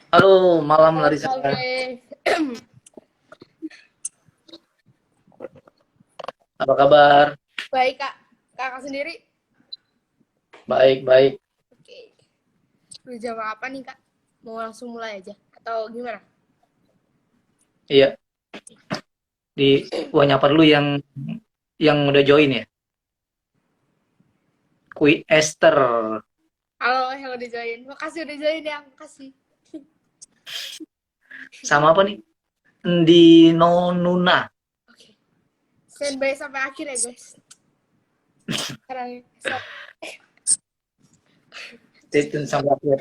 Halo, malam Halo Larissa. Kak Bre. Apa kabar? Baik Kak. Kakak sendiri? Baik, baik. Oke. Udah jam apa nih Kak? Mau langsung mulai aja? Atau gimana? Iya, gua nyapa dulu yang udah join ya. Kui Esther. Halo yang udah join. Makasih udah join ya. Makasih. Sama apa nih? Di Nona. Oke. Standby sampai akhir ya guys. Sekarang Stay tune sampai akhir.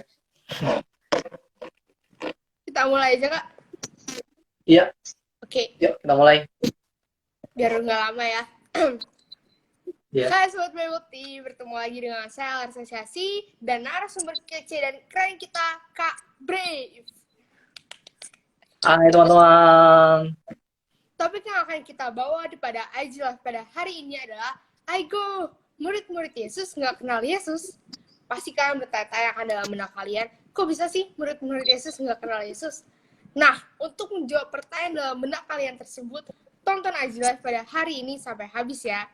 kita mulai aja Kak. Iya, Oke. yuk kita mulai. Biar nggak lama ya. Iya. Hai Sobat Mewuti, bertemu lagi dengan saya Larissa Syasi dan narasumber kece dan keren kita Kak Brave. Hai teman-teman. Topik yang akan kita bawa pada Ajilah pada hari ini adalah Aigo, murid-murid Yesus nggak kenal Yesus. Pasti kalian bertanya-tanya dalam benak kalian, kok bisa sih murid-murid Yesus nggak kenal Yesus? Nah, untuk menjawab pertanyaan dalam benak kalian tersebut, tonton Ajilah pada hari ini sampai habis ya.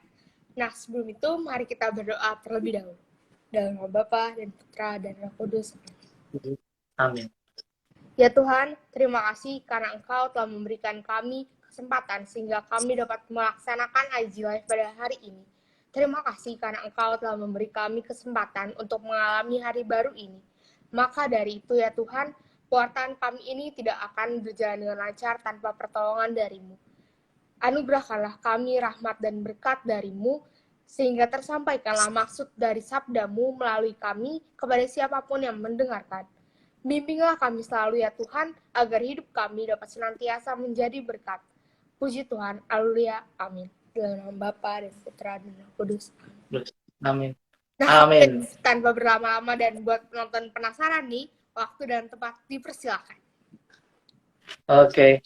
Nah, sebelum itu, mari kita berdoa terlebih dahulu. Dalam nama Bapa dan Putra dan Roh Kudus. Amin. Ya Tuhan, terima kasih karena Engkau telah memberikan kami kesempatan sehingga kami dapat melaksanakan IG Live pada hari ini. Terima kasih karena Engkau telah memberi kami kesempatan untuk mengalami hari baru ini. Maka dari itu ya Tuhan, pewartaan kami ini tidak akan berjalan dengan lancar tanpa pertolongan dari-Mu. Anugerahkanlah kami rahmat dan berkat dari-Mu, sehingga tersampaikanlah maksud dari sabda-Mu melalui kami kepada siapapun yang mendengarkan. Bimbinglah kami selalu ya Tuhan, agar hidup kami dapat senantiasa menjadi berkat. Puji Tuhan, haleluya, amin. Dalam nama Bapa dan Putra dan Roh Kudus. Amin. Nah, Amin. tanpa berlama-lama dan buat penonton penasaran nih, waktu dan tempat dipersilakan. Oke.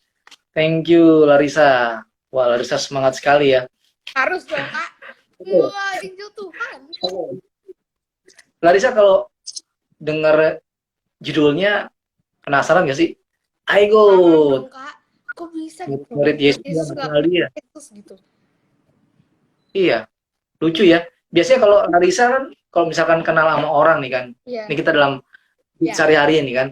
Thank you Larissa. Wah, Larissa semangat sekali ya. Harus dong, Kak. Wah, jinjil Tuhan. Larissa kalau dengar judulnya penasaran gak sih? Aigo. Dong, Kak. Kok bisa gitu? Murid Yesus nggak kenal dia. Yesus gitu. Iya, lucu ya. Biasanya kalau Larissa kan, kalau misalkan kenal sama orang nih kan, ini kita dalam sehari-hari ini kan.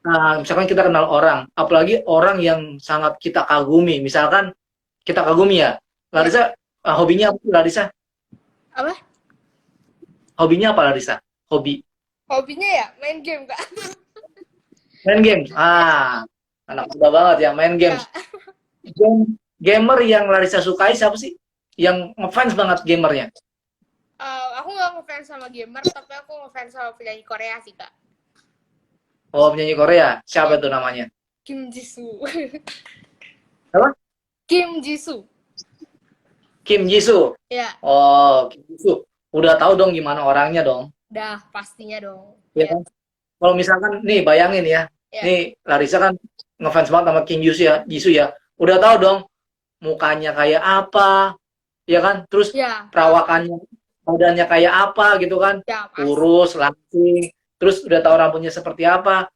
Nah, misalkan kita kenal orang, apalagi orang yang sangat kita kagumi. Misalkan kita kagumi ya, Larissa, hobinya apa Larissa? Apa? Hobinya apa Larissa? Hobinya ya main game, Kak. Main game. Anak muda banget ya, main games. Gamer yang Larissa sukai siapa sih? Yang ngefans banget gamernya? Aku nggak ngefans sama gamer, tapi aku ngefans sama penyanyi Korea sih, Kak. Oh, penyanyi Korea. Siapa tuh namanya? Kim Jisoo. Apa? Kim Jisoo. Kim Jisoo. Ya. Oh, Kim Jisoo. Udah tahu dong gimana orangnya dong. Dah, pastinya dong. Ya kan? Kalau misalkan nih bayangin ya. Nih Larissa kan ngefans banget sama Kim Jisoo ya. Udah tahu dong mukanya kayak apa, ya kan? Terus perawakannya, badannya kayak apa gitu kan? Kurus, langsing. Terus udah tahu rambutnya seperti apa.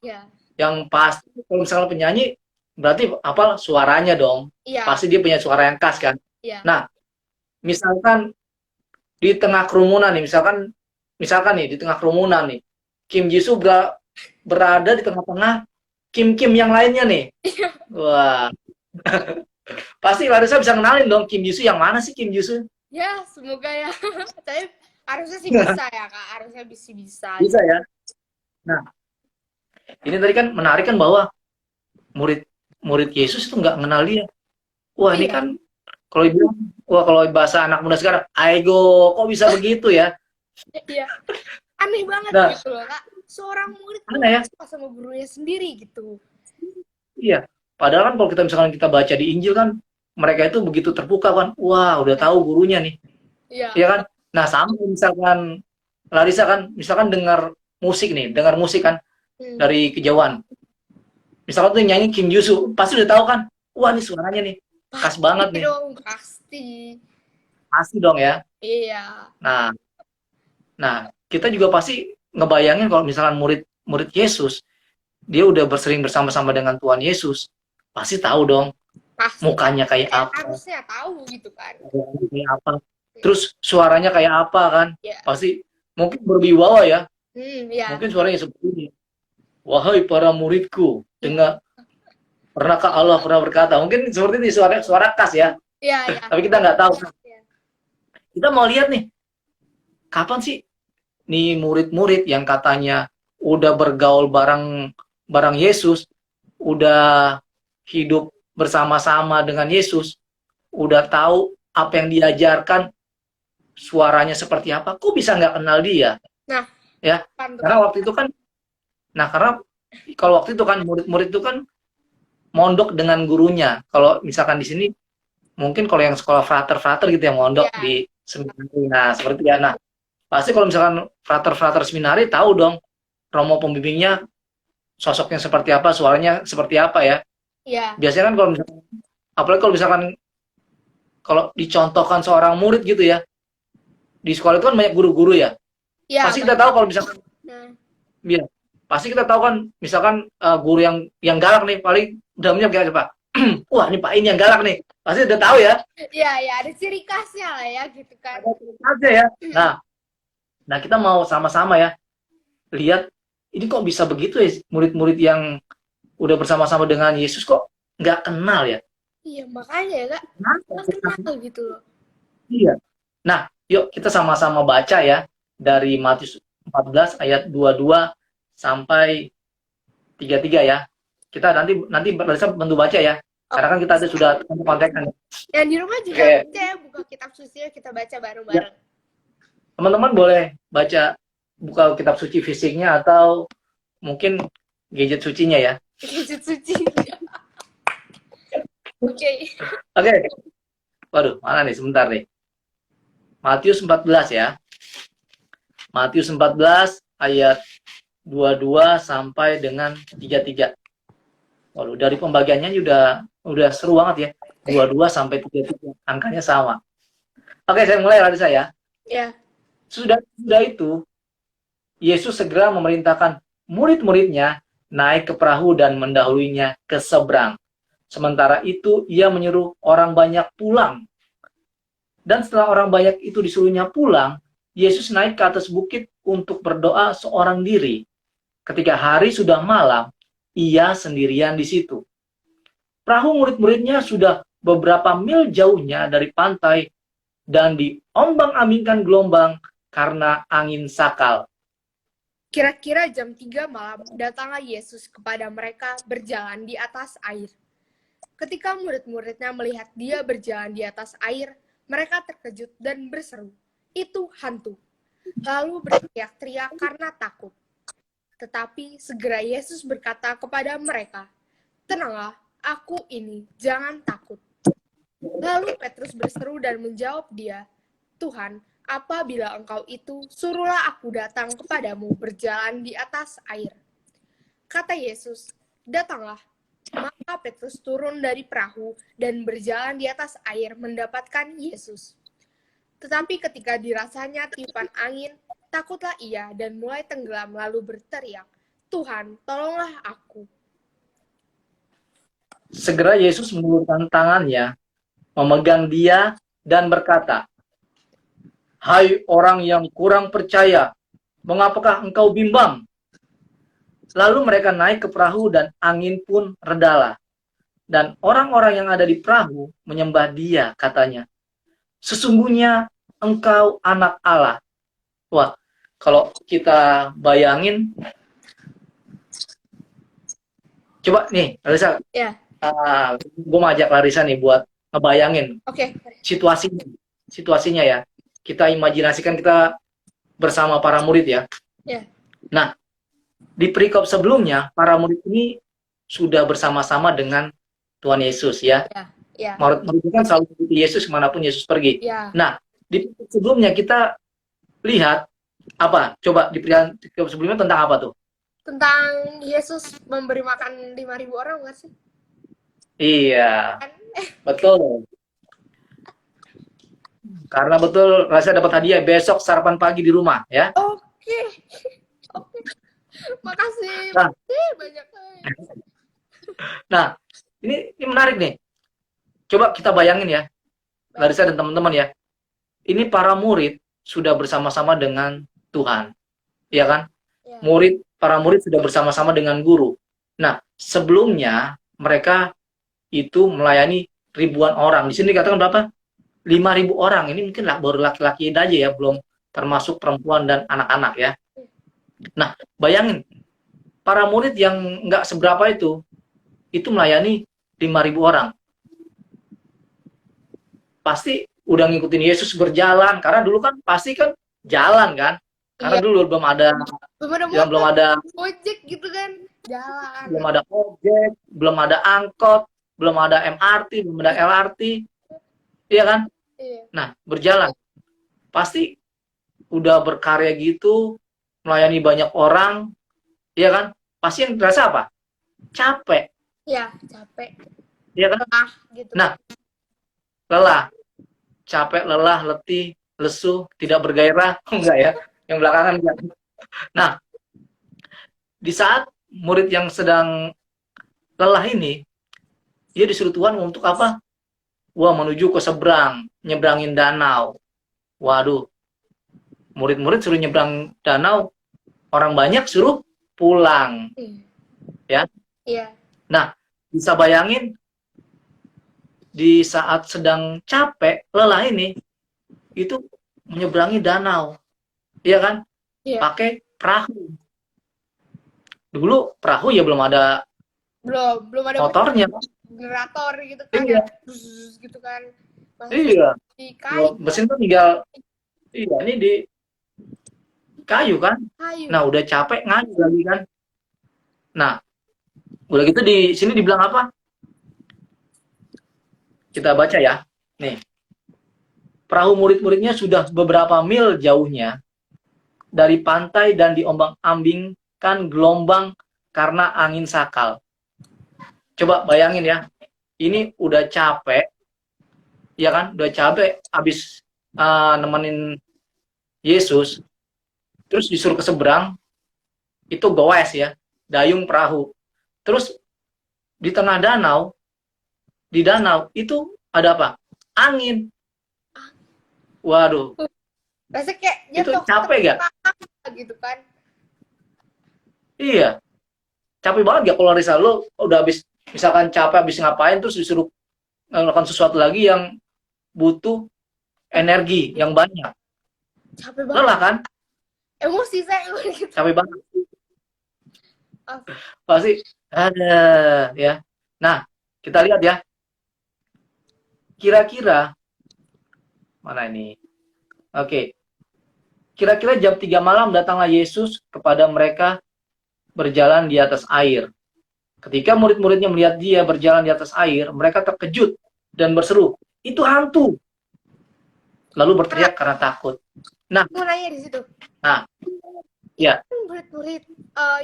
Yang pasti kalau misalnya penyanyi berarti apa suaranya dong. Pasti dia punya suara yang khas kan. Nah, misalkan di tengah kerumunan nih, misalkan nih di tengah kerumunan nih, Kim Jisoo berada di tengah-tengah Kim yang lainnya nih. Wah. Pasti Larissa bisa kenalin dong Kim Jisoo yang mana sih Kim Jisoo? Ya, semoga ya. Tapi harusnya sih bisa ya, Kak. Harusnya bisa. Bisa ya. Nah, ini tadi kan menarik kan bahwa murid Yesus itu nggak kenal dia. Wah, ini kan kalau bahasa anak muda sekarang, aigo, kok bisa begitu ya? Iya. Aneh banget gitu loh, Kak. Seorang murid suka sama gurunya sendiri gitu. Iya. Padahal kan kalau misalkan kita baca di Injil kan, mereka itu begitu terbuka kan. Wah, udah tahu gurunya nih. Iya kan? Nah, sama misalkan Larissa kan, misalkan dengar musik kan dari kejauhan. Misalkan tuh nyanyi Kim Jisoo, pasti udah tahu kan. Wah, ini suaranya nih khas banget nih. Dong, pasti. Pasti dong ya. Iya. Nah, kita juga pasti ngebayangin kalau misalkan murid Yesus, dia udah bersering bersama-sama dengan Tuhan Yesus, pasti tahu dong pasti mukanya kayak apa, harusnya tahu gitu kan, kayak apa, terus suaranya kayak apa kan, ya. pasti mungkin berwibawa ya, Ya. mungkin suaranya seperti ini, wahai para muridku, Ya. pernahkah Allah pernah berkata, mungkin seperti ini suara khas ya, Ya, ya. tapi kita nggak tahu. Ya. Kita mau lihat nih, kapan sih nih murid-murid yang katanya udah bergaul bareng Yesus, udah hidup bersama-sama dengan Yesus, udah tahu apa yang diajarkan, suaranya seperti apa, kok bisa nggak kenal dia? Nah, ya, karena waktu itu kan, karena kalau waktu itu kan murid-murid itu kan mondok dengan gurunya. Kalau misalkan di sini, mungkin kalau yang sekolah frater gitu yang mondok di seminari, nah seperti ya, nah pasti kalau misalkan frater seminari tahu dong romo pembimbingnya sosoknya seperti apa, suaranya seperti apa ya. Iya. Biasanya kan kalau misalkan, apalagi kalau misalkan kalau dicontohkan seorang murid gitu ya, di sekolah itu kan banyak guru-guru ya. Pasti kita tahu kalau misalkan, ya, pasti kita tahu kan, misalkan guru yang galak nih, paling dalamnya kayak apa? Wah, ini Pak ini yang galak nih. Pasti udah tahu ya. Iya, ya, ada ciri khasnya lah ya gitu kan. Ada ciri khasnya ya. Nah, kita mau sama-sama ya lihat ini kok bisa begitu ya, murid-murid yang udah bersama-sama dengan Yesus kok nggak kenal ya. Iya, makanya ya Kak, nggak kenal gitu loh. Iya. Nah, yuk kita sama-sama baca ya dari Matius 14 ayat 22 sampai 33 ya. Kita nanti bisa bantu baca ya. Karena kan kita sudah konteksnya. Yang di rumah juga baca ya, buka kitab suci kita baca bareng-bareng. Teman-teman boleh baca, buka kitab suci fisiknya atau mungkin gadget sucinya ya. Gadget suci. Oke. Waduh, mana nih, sebentar nih. Matius 14 ya. Matius 14 ayat 22 sampai dengan 33. Waduh, dari pembagiannya udah seru banget ya. 22 sampai 33. Angkanya sama. Oke, saya mulai Larissa ya. Ya. Sudah itu, Yesus segera memerintahkan murid-muridnya naik ke perahu dan mendahuluinya ke seberang. Sementara itu, ia menyuruh orang banyak pulang. Dan setelah orang banyak itu disuruhnya pulang, Yesus naik ke atas bukit untuk berdoa seorang diri. Ketika hari sudah malam, ia sendirian di situ. Perahu murid-muridnya sudah beberapa mil jauhnya dari pantai dan diombang-ambingkan gelombang karena angin sakal. Kira-kira jam 3 malam, datanglah Yesus kepada mereka berjalan di atas air. Ketika murid-muridnya melihat dia berjalan di atas air, mereka terkejut dan berseru, "Itu hantu!" Lalu berteriak-teriak karena takut. Tetapi segera Yesus berkata kepada mereka, "Tenanglah, aku ini, jangan takut." Lalu Petrus berseru dan menjawab dia, "Tuhan, apabila engkau itu, suruhlah aku datang kepadamu berjalan di atas air." Kata Yesus, "Datanglah." Maka Petrus turun dari perahu dan berjalan di atas air mendapatkan Yesus. Tetapi ketika dirasanya tiupan angin, takutlah ia dan mulai tenggelam lalu berteriak, "Tuhan, tolonglah aku." Segera Yesus mengulurkan tangannya, memegang dia dan berkata, "Hai orang yang kurang percaya, mengapakah engkau bimbang?" Lalu mereka naik ke perahu dan angin pun redalah. Dan orang-orang yang ada di perahu menyembah dia, katanya, "Sesungguhnya engkau anak Allah." Wah, kalau kita bayangin, coba nih, Larissa, gue mau ajak Larissa nih buat ngebayangin situasinya ya. Kita imajinasikan kita bersama para murid ya. Nah, di perikop sebelumnya, para murid ini sudah bersama-sama dengan Tuhan Yesus ya. Murid kan selalu mengikuti Yesus kemanapun Yesus pergi. Nah, di perikop sebelumnya kita lihat apa? Coba di perikop sebelumnya tentang apa tuh? Tentang Yesus memberi makan 5.000 orang nggak sih? Iya, betul. Karena betul Larissa dapat hadiah besok sarapan pagi di rumah ya. Oke. Oke. Makasih. Nah, Banyak. nah ini menarik nih. Coba kita bayangin ya, Larissa dan teman-teman ya. Ini para murid sudah bersama-sama dengan Tuhan, ya kan? Ya. Para murid sudah bersama-sama dengan guru. Nah, sebelumnya mereka itu melayani ribuan orang. Di sini dikatakan berapa? 5.000 orang. Ini mungkin baru laki-laki aja ya, belum termasuk perempuan dan anak-anak ya. Nah, bayangin, para murid yang nggak seberapa itu melayani 5.000 orang. Pasti udah ngikutin Yesus berjalan, karena dulu kan pasti kan jalan kan. Karena iya. dulu belum ada ojek gitu kan, jalan. Belum ada ojek, belum ada angkot, belum ada MRT, belum ada LRT. Iya kan? Iya. Nah, berjalan. Pasti udah berkarya gitu, melayani banyak orang, iya kan? Pasti yang terasa apa? Capek. Iya, capek. Iya kan? Gitu. Nah, lelah. Capek, lelah, letih, lesu, tidak bergairah. Enggak ya? Yang belakangan enggak. Nah, di saat murid yang sedang lelah ini, dia disuruh Tuhan untuk apa? Wah, menuju ke seberang, nyebrangin danau. Waduh, murid-murid suruh nyebrang danau, orang banyak suruh pulang. Ya. Iya. Nah, bisa bayangin di saat sedang capek, lelah ini, itu menyeberangi danau. Iya kan? Iya. Pakai perahu. Dulu perahu ya belum ada motornya. Generator gitu kan. Iya. Gitu kan. Iya. Di kayu. Mesin tuh tinggal, iya ini di kayu kan. Nah, udah capek ngaju lagi kan. Nah, udah gitu di sini dibilang apa? Kita baca ya. Nih. Perahu murid-muridnya sudah beberapa mil jauhnya dari pantai dan diombang-ambingkan gelombang karena angin sakal. Coba bayangin ya. Ini udah capek. Ya kan? Udah capek habis nemenin Yesus. Terus disuruh ke seberang. Itu goes ya. Dayung perahu. Terus di tengah danau, di danau itu ada apa? Angin. Waduh. Rasanya kayak itu capek gak? Gitu kan. Iya. Capek banget gak kalau Risa lo udah habis, misalkan capek habis ngapain terus disuruh melakukan sesuatu lagi yang butuh energi yang banyak. Capek banget. Lelah kan? Emosi saya gitu. Capek banget. Pasti ada ya. Nah, kita lihat ya. Kira-kira mana ini? Oke. Kira-kira jam 3 malam datanglah Yesus kepada mereka berjalan di atas air. Ketika murid-muridnya melihat dia berjalan di atas air, mereka terkejut dan berseru, "Itu hantu!" Lalu berteriak karena takut. Nah, mau nanya di situ. Nah, ya. Murid-murid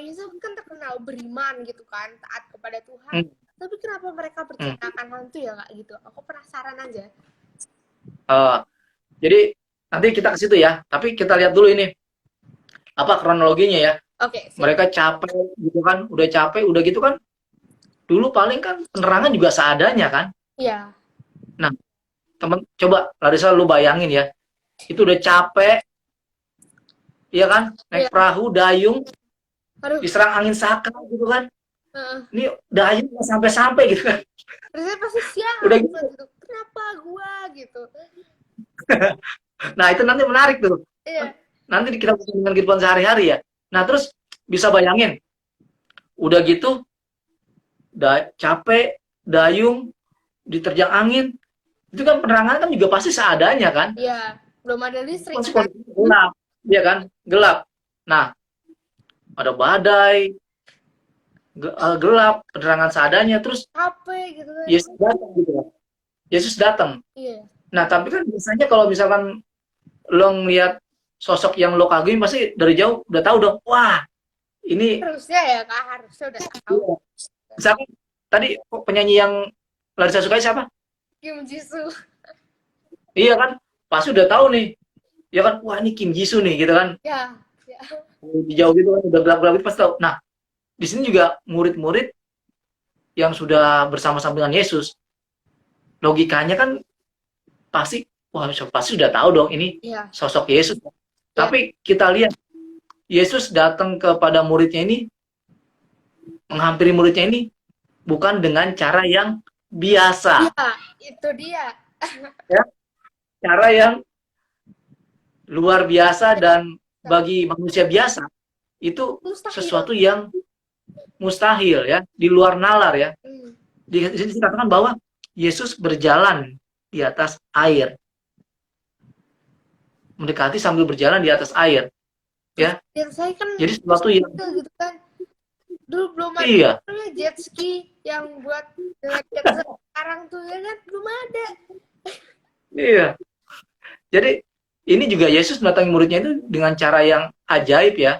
Yesus kan terkenal beriman gitu kan, taat kepada Tuhan. Tapi kenapa mereka percaya akan hantu ya kak gitu? Aku penasaran aja. Jadi nanti kita ke situ ya. Tapi kita lihat dulu ini apa kronologinya ya. Oke. Mereka capek gitu kan, udah capek, udah gitu kan. Dulu paling kan penerangan juga seadanya kan. Iya. Nah, teman, coba Larissa lu bayangin ya. Itu udah capek, iya kan? Naik perahu, dayung, diserang angin sakal gitu kan. Ini dayung nggak sampai-sampai gitu kan. Rasanya pasti siang. Udah gitu. Kenapa gua gitu. Nah, itu nanti menarik tuh. Iya. Nanti kita dengan kehidupan sehari-hari ya. Nah, terus bisa bayangin. Udah gitu, capek, dayung, diterjang angin. Itu kan penerangan kan juga pasti seadanya kan? Iya, belum ada listrik kan? Gelap, iya kan? Gelap. Nah, ada badai, gelap, penerangan seadanya, terus capek gitu kan. Yesus datang gitu. Yesus datang. Iya. Nah, tapi kan biasanya kalau misalkan lo ngeliat sosok yang lo kagumi, pasti dari jauh udah tahu dong, wah, ini harusnya ya kak, harusnya udah tahu. Misalkan tadi penyanyi yang Larissa sukai siapa? Kim Jisoo. Iya kan? pasti udah tahu nih, ya kan, wah ini Kim Jisoo nih, gitu kan. Ya, ya. Di jauh gitu kan, udah gelap-gelap itu pasti tahu. Nah, di sini juga murid-murid yang sudah bersama-sama dengan Yesus, logikanya kan pasti, wah pasti sudah tahu dong ini Ya. sosok Yesus. Ya. Tapi kita lihat, Yesus datang kepada muridnya ini, menghampiri muridnya ini, bukan dengan cara yang biasa. Ya, itu dia. Ya, cara yang luar biasa dan bagi manusia biasa itu Mustahil. sesuatu yang mustahil ya, di luar nalar ya. Di sini dikatakan bahwa Yesus berjalan di atas air. Mendekati sambil berjalan di atas air. Ya. Saya kan jadi sesuatu yang gitu kan. Dulu belum ada iya. jet ski yang buat sekarang tuh ya kan belum ada. Iya. Jadi ini juga Yesus mendatangi muridnya itu dengan cara yang ajaib ya.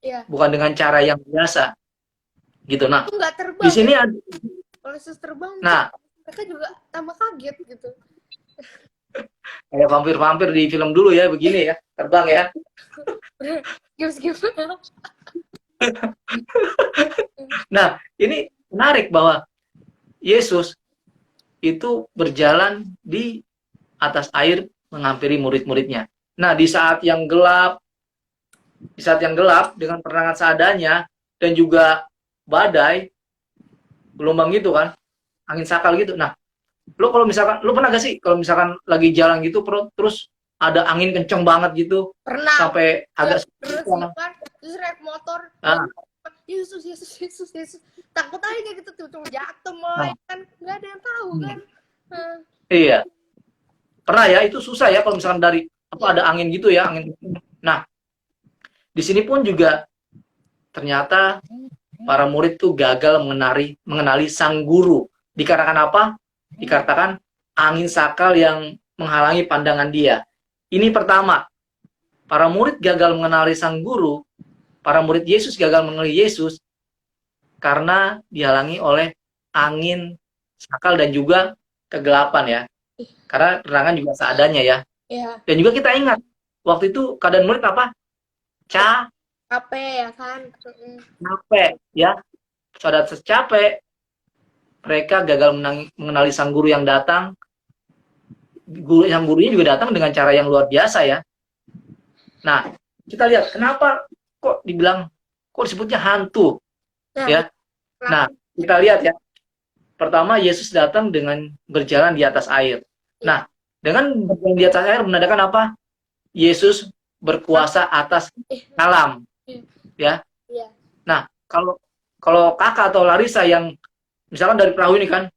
Iya. Bukan dengan cara yang biasa. Gitu. Nah, terbang, di sini ya. ada kalau Yesus terbang, nah, mereka juga tambah kaget gitu. Kayak vampir-vampir di film dulu ya, begini ya, terbang ya. Gimana? Nah, ini menarik bahwa Yesus itu berjalan di atas air menghampiri murid-muridnya. Nah, di saat yang gelap dengan penerangan seadanya dan juga badai, gelombang gitu kan, angin sakal gitu. Nah, lu pernah gak sih kalau misalkan lagi jalan gitu terus ada angin kenceng banget gitu? Pernah. Sampai agak terus naik motor. Yesus. Takut aja gitu tuh jatuh mulai kan nggak ada yang tahu kan. Iya. Pernah ya, itu susah ya kalau misalkan dari ada angin gitu ya, angin. Nah, di sini pun juga ternyata para murid tuh gagal mengenali sang guru. Dikarenakan apa? Dikatakan angin sakal yang menghalangi pandangan dia. Ini pertama, para murid gagal mengenali sang guru, para murid Yesus gagal mengenali Yesus karena dihalangi oleh angin sakal dan juga kegelapan ya. Karena penerangan juga seadanya ya. Dan juga kita ingat, waktu itu keadaan murid apa? Capek ya kan? Capek ya. Saudara capek, mereka gagal mengenali sang guru yang datang. Sang gurunya juga datang dengan cara yang luar biasa ya. Nah, kita lihat kenapa kok disebutnya hantu ya. Nah, kita lihat ya. Pertama, Yesus datang dengan berjalan di atas air. Nah, dengan berjalan di atas air menandakan apa? Yesus berkuasa atas alam. Ya. Nah, kalau kakak atau Larissa yang misalkan dari perahu ini kan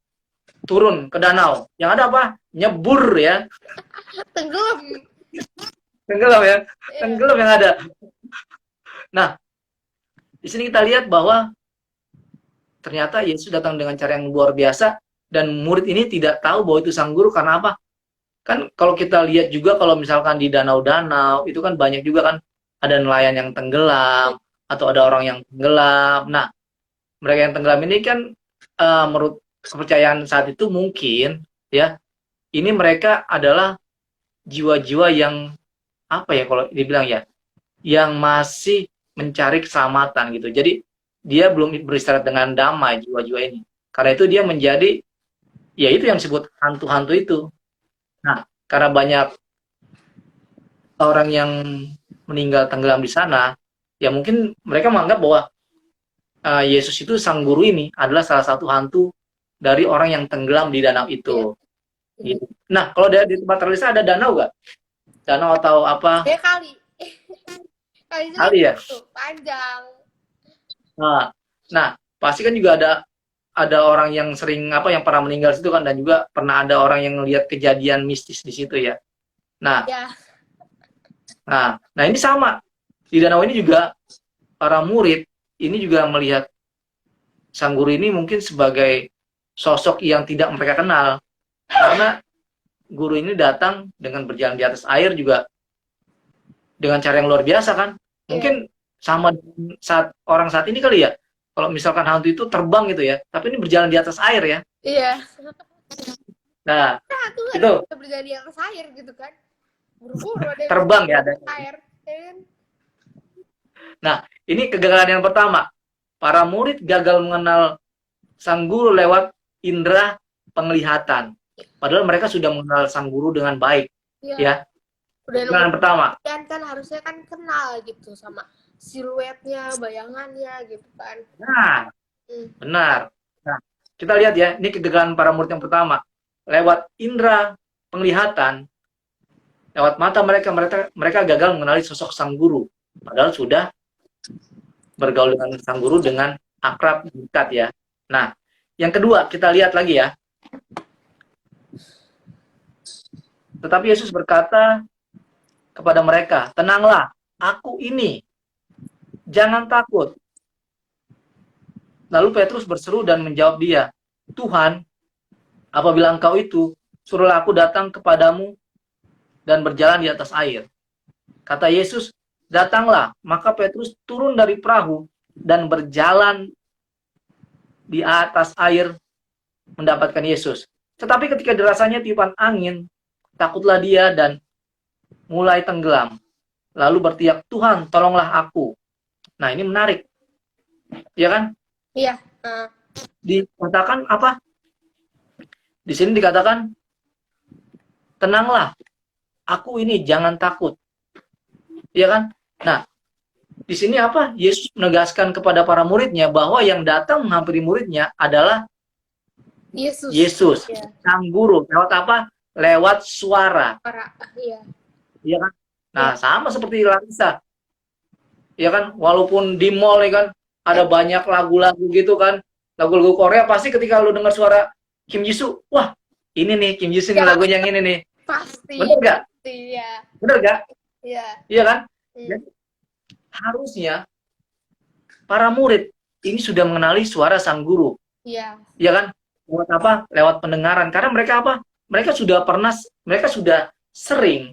turun ke danau, yang ada apa? Nyebur ya. Tenggelam ya. Tenggelam yang ada. Nah, di sini kita lihat bahwa ternyata Yesus datang dengan cara yang luar biasa dan murid ini tidak tahu bahwa itu sang guru karena apa? Kan kalau kita lihat juga kalau misalkan di danau-danau itu kan banyak juga kan ada nelayan yang tenggelam atau ada orang yang tenggelam. Nah, mereka yang tenggelam ini kan menurut kepercayaan saat itu mungkin ya ini mereka adalah jiwa-jiwa yang apa ya kalau dibilang ya yang masih mencari keselamatan gitu. Jadi dia belum beristirahat dengan damai jiwa-jiwa ini. Karena itu dia menjadi ya itu yang disebut hantu-hantu itu. Nah, karena banyak orang yang meninggal tenggelam di sana, ya mungkin mereka menganggap bahwa Yesus itu sang guru ini adalah salah satu hantu dari orang yang tenggelam di danau itu. Gitu. Nah, kalau di tempat Terlisa ada danau nggak? Danau atau apa? Kali. Kali ya? Panjang. Nah, pasti kan juga ada orang yang sering yang pernah meninggal situ kan dan juga pernah ada orang yang melihat kejadian mistis di situ ya. Nah, nah ini sama di danau ini juga para murid ini juga melihat sang guru ini mungkin sebagai sosok yang tidak mereka kenal karena guru ini datang dengan berjalan di atas air juga dengan cara yang luar biasa kan. Mungkin sama saat orang saat ini kali ya. Kalau misalkan hantu itu terbang gitu ya, tapi ini berjalan di atas air ya. Iya. Nah, itu berjalan di atas air gitu kan. buru-buru ada yang Terbang ya ada. air, ya kan? Nah, ini kegagalan yang pertama. Para murid gagal mengenal sang guru lewat indera penglihatan. Padahal mereka sudah mengenal sang guru dengan baik. Ya. Udah Kegagalan pertama. Kan harusnya kan kenal gitu sama siluetnya, bayangannya gitu kan. Nah, benar. Nah, kita lihat ya, ini kegagalan para murid yang pertama. Lewat indera penglihatan, lewat mata mereka gagal mengenali sosok sang guru. Padahal sudah bergaul dengan sang guru dengan akrab dekat ya. Nah, yang kedua kita lihat lagi ya. Tetapi Yesus berkata kepada mereka, tenanglah, aku ini, jangan takut. Lalu Petrus berseru dan menjawab dia, Tuhan, apabila engkau itu, suruhlah aku datang kepadamu dan berjalan di atas air. Kata Yesus, datanglah. Maka Petrus turun dari perahu dan berjalan di atas air mendapatkan Yesus. Tetapi ketika dirasanya tiupan angin, takutlah dia dan mulai tenggelam. Lalu berteriak, Tuhan, tolonglah aku. Nah, ini menarik. Ya kan? Iya. Dikatakan apa? Di sini dikatakan, tenanglah, aku ini, jangan takut. Ya kan? Nah, di sini apa? Yesus menegaskan kepada para muridnya bahwa yang datang menghampiri muridnya adalah Yesus. Ya. Sang guru. Lewat apa? Lewat suara. Iya. Iya kan? Nah, sama seperti Larissa. Ya kan? Walaupun di mall ya kan ada banyak lagu-lagu gitu kan. Lagu-lagu Korea pasti ketika lu dengar suara Kim Jisoo, wah, ini nih Kim Jisoo nih lagunya yang ini nih. Pasti. Bener nggak? Iya. Bener nggak? Iya. Iya kan? Dan harusnya para murid ini sudah mengenali suara sang guru. Iya. Iya kan? Lewat apa? Lewat pendengaran. Karena mereka apa? Mereka sudah sering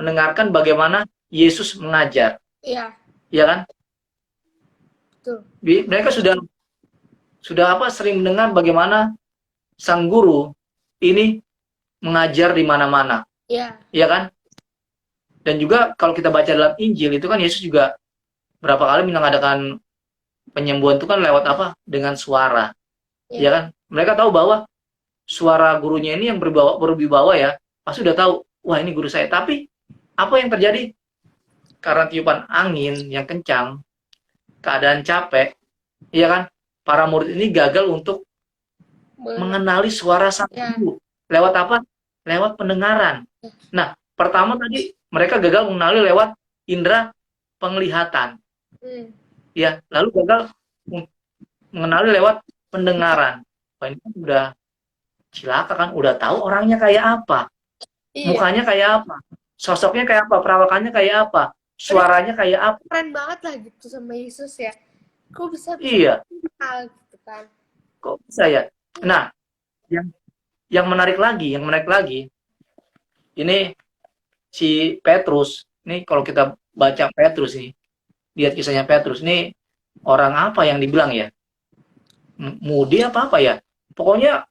mendengarkan bagaimana Yesus mengajar. Iya. Iya kan? Betul. Mereka sudah apa? Sering mendengar bagaimana sang guru ini mengajar di mana-mana. Iya. Iya kan? Dan juga kalau kita baca dalam Injil itu kan Yesus juga berapa kali mengadakan penyembuhan itu kan lewat apa? Dengan suara. Iya kan? Mereka tahu bahwa suara gurunya ini yang berwibawa ya, pasti udah tahu, wah ini guru saya. Tapi apa yang terjadi? Karena tiupan angin yang kencang, keadaan capek, iya kan? Para murid ini gagal untuk mengenali suara sang guru. Lewat apa? Lewat pendengaran. Nah, pertama tadi mereka gagal mengenali lewat indera penglihatan. Ya, lalu gagal mengenali lewat pendengaran. Wah, ini kan udah cilaka kan, udah tahu orangnya kayak apa, mukanya kayak apa, sosoknya kayak apa, perawakannya kayak apa, suaranya kayak apa. Keren banget lah gitu sama Yesus ya. Kok bisa iya gitu kan? Kok bisa ya? Nah, yang menarik lagi, ini si Petrus. Nih kalau kita baca Petrus nih, lihat kisahnya Petrus nih, orang apa yang dibilang ya? Mudi apa ya? Pokoknya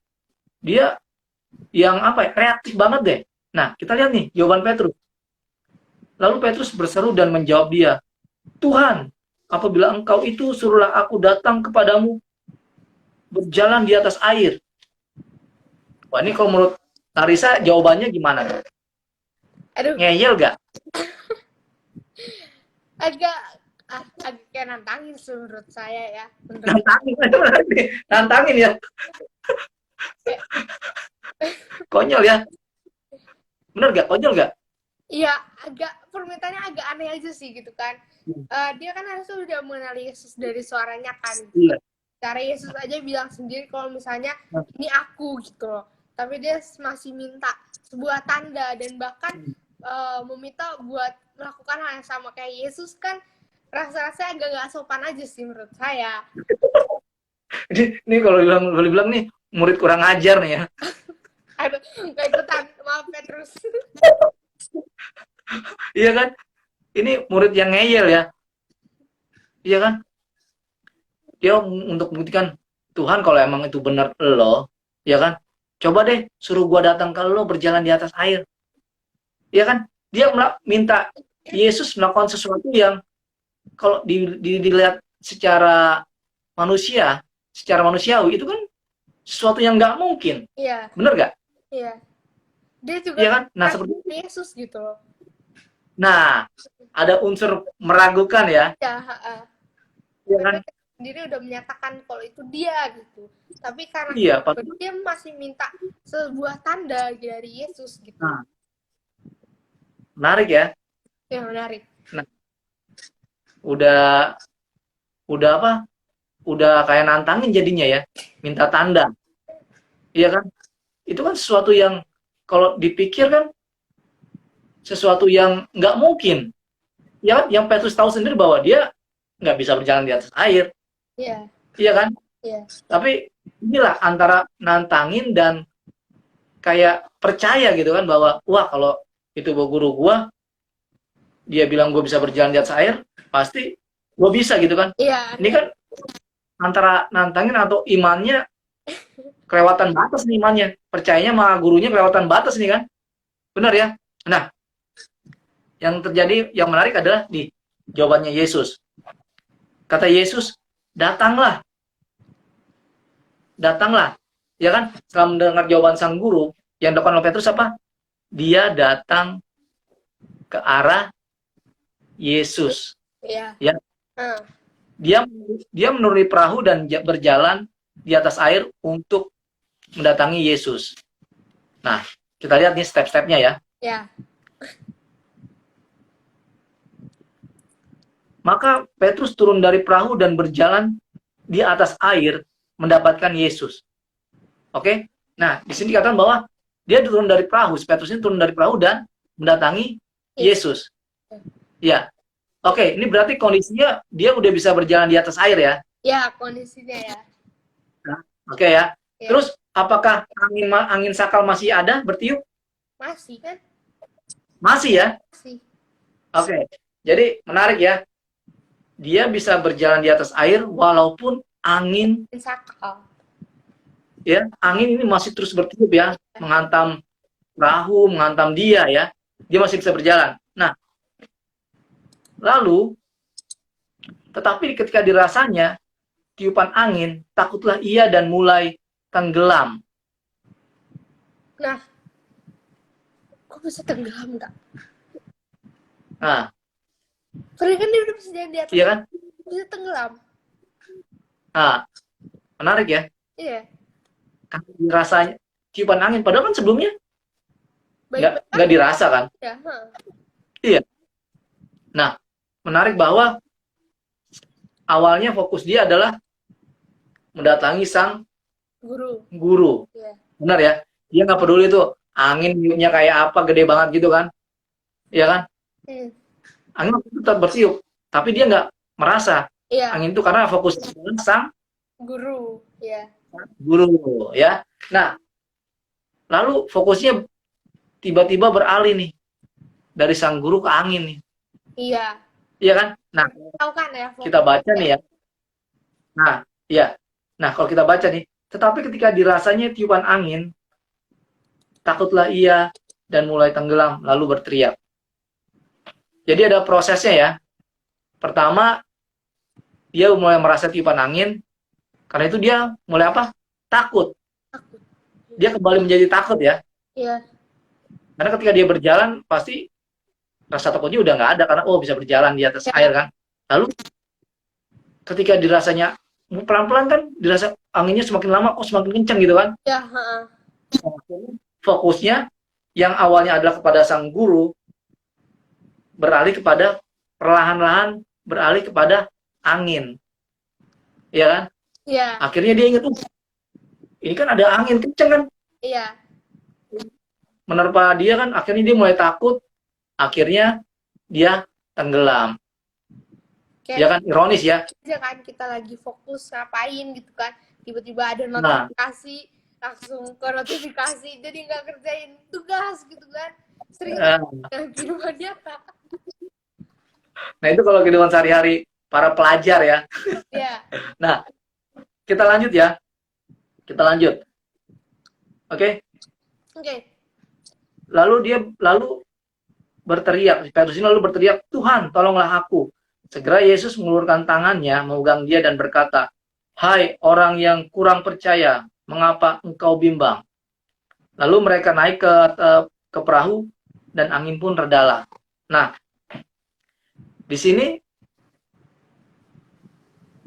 dia yang apa ya? Reaktif banget deh. Nah, kita lihat nih jawaban Petrus. Lalu Petrus berseru dan menjawab dia, Tuhan, apabila engkau itu, suruhlah aku datang kepadamu berjalan di atas air. Wah, ini kalau menurut Larissa jawabannya gimana? Aduh. Ngeyel gak? agak kayak nantangin menurut saya ya. Nantangin ya. Konyol ya. Bener gak? Konyol gak? Iya, permintaannya agak aneh aja sih gitu kan. Dia kan harusnya udah mengenali Yesus dari suaranya kan. Iya. Cara Yesus aja bilang sendiri kalau misalnya ini aku gitu loh. Tapi dia masih minta sebuah tanda dan bahkan meminta buat melakukan hal yang sama kayak Yesus kan, rasa-rasanya agak gak sopan aja sih menurut saya. Ini kalau bilang nih murid kurang ajar nih ya. Aduh, gak ikutan, maaf Petrus. Iya kan? Ini murid yang ngeyel ya. Iya kan? Dia untuk membuktikan, Tuhan kalau emang itu benar lo, ya kan? Coba deh suruh gua datang ke lo berjalan di atas air. Iya kan? Dia minta Yesus melakukan sesuatu yang kalau dilihat secara manusia, secara manusiawi itu kan sesuatu yang nggak mungkin. Iya. Bener nggak? Iya. Dia juga iya kan? Nah, seperti Yesus gitu loh. Nah, ada unsur meragukan ya. Iya, Iya kan? Sendiri udah menyatakan kalau itu dia gitu. Tapi karena dia masih minta sebuah tanda dari Yesus gitu. Nah, menarik ya? Ya, menarik. Nah, udah apa? Udah kayak nantangin jadinya ya, minta tanda. Iya kan? Itu kan sesuatu yang kalau dipikir kan sesuatu yang nggak mungkin. Ya kan? Yang Petrus tahu sendiri bahwa dia nggak bisa berjalan di atas air. Iya. Iya kan? Iya. Tapi inilah antara nantangin dan kayak percaya gitu kan bahwa wah kalau itu guru gua dia bilang gue bisa berjalan di atas air, pasti gue bisa gitu kan. Iya. Ini kan antara nantangin atau imannya kelewatan batas nih imannya. Percayanya sama gurunya kelewatan batas nih kan. Benar ya? Nah, yang terjadi yang menarik adalah di jawabannya Yesus. Kata Yesus, datanglah. Datanglah. Ya kan? Setelah mendengar jawaban sang guru, yang dilakukan oleh Petrus apa? Dia datang ke arah Yesus. Iya. Ya. Dia menuruni perahu dan berjalan di atas air untuk mendatangi Yesus. Nah, kita lihat nih step-stepnya ya. Ya. Maka Petrus turun dari perahu dan berjalan di atas air mendapatkan Yesus. Oke? Nah, di sini dikatakan bahwa dia turun dari perahu, Petrus ini turun dari perahu dan mendatangi Yesus. Ya. Oke, ini berarti kondisinya dia udah bisa berjalan di atas air ya? Ya, kondisinya ya. Nah, oke ya. Terus apakah angin sakal masih ada bertiup? Masih kan? Masih ya? Masih. Oke. Jadi menarik ya. Dia bisa berjalan di atas air walaupun angin sakal. Ya, angin ini masih terus bertiup ya, menghantam perahu, menghantam dia ya. Dia masih bisa berjalan. Nah, lalu tetapi ketika dirasanya tiupan angin, takutlah ia dan mulai tenggelam. Nah, kok bisa tenggelam enggak? Nah, padahal kan dia udah bisa jalan di atas. Iya kan? Bisa tenggelam. Nah, menarik ya. Iya. Karena dirasanya tiupan angin, padahal kan sebelumnya nggak dirasa kan? Ya, Iya. Nah, menarik bahwa awalnya fokus dia adalah mendatangi sang guru. Yeah. Benar ya? Dia nggak peduli tuh angin tiupnya kayak apa, gede banget gitu kan? Iya kan? Angin tetap bertiup, tapi dia nggak merasa angin itu karena fokus sang guru. Yeah. Guru ya. Nah, lalu fokusnya tiba-tiba beralih nih dari sang guru ke angin nih. Iya. Iya kan? Nah, tahu kan ya, kita baca nih ya. Nah, iya. Nah, kalau kita baca nih, tetapi ketika dirasanya tiupan angin, takutlah ia dan mulai tenggelam lalu berteriak. Jadi ada prosesnya ya. Pertama, dia mulai merasa tiupan angin, karena itu dia mulai apa? Takut. Dia kembali menjadi takut ya. Iya. Karena ketika dia berjalan, pasti rasa takutnya udah nggak ada karena bisa berjalan di atas air kan. Lalu ketika dirasanya pelan-pelan kan, dirasa anginnya semakin lama kok semakin kencang gitu kan. Ya. Fokusnya yang awalnya adalah kepada sang guru beralih kepada perlahan-lahan beralih kepada angin. Iya kan? Iya. Akhirnya dia ingat, ini kan ada angin kencang kan? Iya. Menerpa dia kan, akhirnya dia mulai takut. Akhirnya dia tenggelam. Ya kan, ironis ya. Ya kan, kita lagi fokus ngapain gitu kan, tiba-tiba ada notifikasi, langsung ke notifikasi, jadi nggak kerjain tugas gitu kan. Sering kehidupan nyata. Nah, itu kalau kehidupan sehari-hari para pelajar ya. Iya. Nah, kita lanjut ya. Kita lanjut. Oke? Oke. Lalu berteriak, si Petrus ini lalu berteriak, Tuhan, tolonglah aku. Segera Yesus mengulurkan tangannya, memegang dia dan berkata, hai orang yang kurang percaya, mengapa engkau bimbang? Lalu mereka naik ke perahu dan angin pun redalah. Nah, di sini